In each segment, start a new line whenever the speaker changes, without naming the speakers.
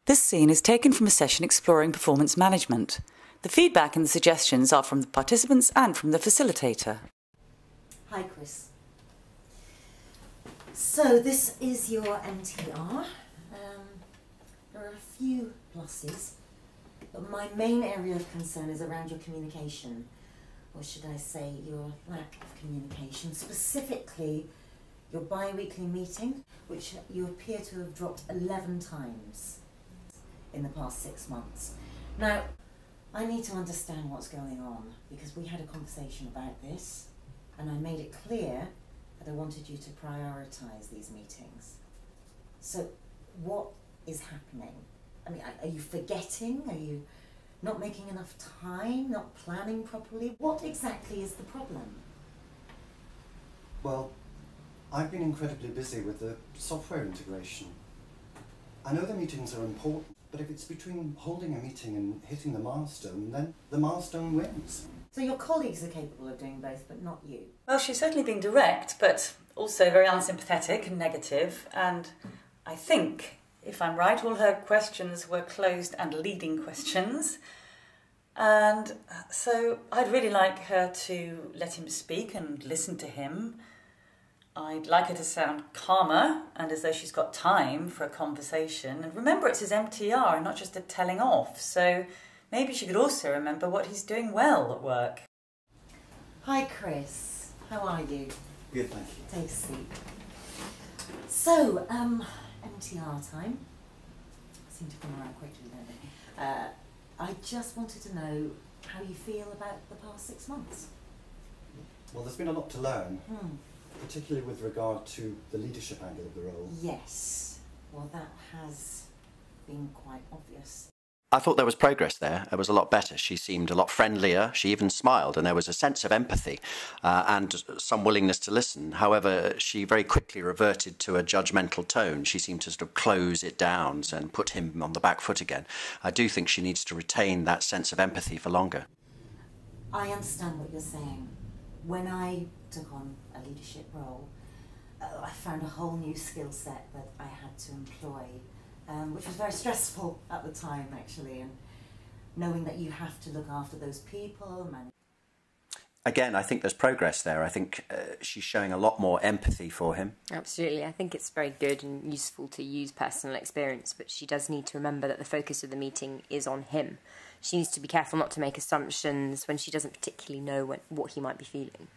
This scene is taken from a session exploring performance management. The feedback and the suggestions are from the participants and from the facilitator.
Hi, Chris. So this is your MTR. There are a few pluses, but my main area of concern is around your communication, or should I say your lack of communication, specifically your bi-weekly meeting, which you appear to have dropped 11 times in the past 6 months. Now, I need to understand what's going on, because we had a conversation about this, and I made it clear that I wanted you to prioritise these meetings. So, what is happening? I mean, are you forgetting? Are you not making enough time? Not planning properly? What exactly is the problem?
Well, I've been incredibly busy with the software integration. I know the meetings are important, but if it's between holding a meeting and hitting the milestone, then the milestone wins.
So your colleagues are capable of doing both, but not you?
Well, she's certainly been direct, but also very unsympathetic and negative, and I think, if I'm right, all her questions were closed and leading questions. And so I'd really like her to let him speak and listen to him. I'd like her to sound calmer and as though she's got time for a conversation. And remember, it's his MTR, not just a telling off. So maybe she could also remember what he's doing well at work.
Hi, Chris. How are you?
Good, thank you.
Take a seat. So, MTR time. Seem to come around quickly, don't they? I just wanted to know how you feel about the past 6 months.
Well, there's been a lot to learn, particularly with regard to the leadership angle of the role.
Yes. Well, that has been quite obvious.
I thought there was progress there. It was a lot better. She seemed a lot friendlier. She even smiled, and there was a sense of empathy and some willingness to listen. However, she very quickly reverted to a judgmental tone. She seemed to sort of close it down and put him on the back foot again. I do think she needs to retain that sense of empathy for longer.
I understand what you're saying. When I took on a leadership role, I found a whole new skill set that I had to employ. Which was very stressful at the time, actually, and knowing that you have to look after those people.
Again, I think there's progress there. I think she's showing a lot more empathy for him.
Absolutely. I think it's very good and useful to use personal experience, but she does need to remember that the focus of the meeting is on him. She needs to be careful not to make assumptions when she doesn't particularly know what he might be feeling.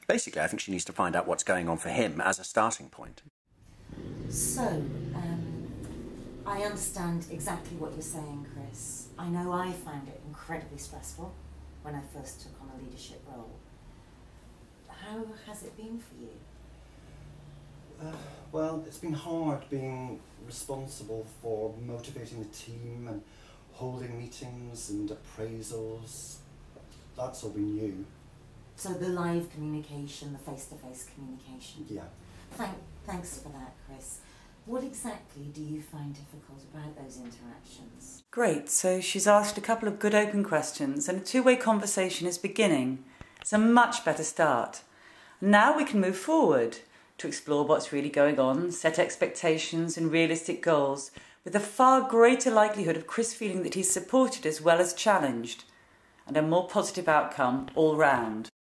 Basically, I think she needs to find out what's going on for him as a starting point.
So, I understand exactly what you're saying, Chris. I know I found it incredibly stressful when I first took on a leadership role. How has it been for you?
Well, it's been hard being responsible for motivating the team and holding meetings and appraisals. That's all been new.
So the live communication, the face-to-face communication.
Yeah.
Thanks for that, Chris. What exactly do you find difficult about those interactions?
Great, so she's asked a couple of good open questions and a two-way conversation is beginning. It's a much better start. Now we can move forward to explore what's really going on, set expectations and realistic goals, with a far greater likelihood of Chris feeling that he's supported as well as challenged, and a more positive outcome all round.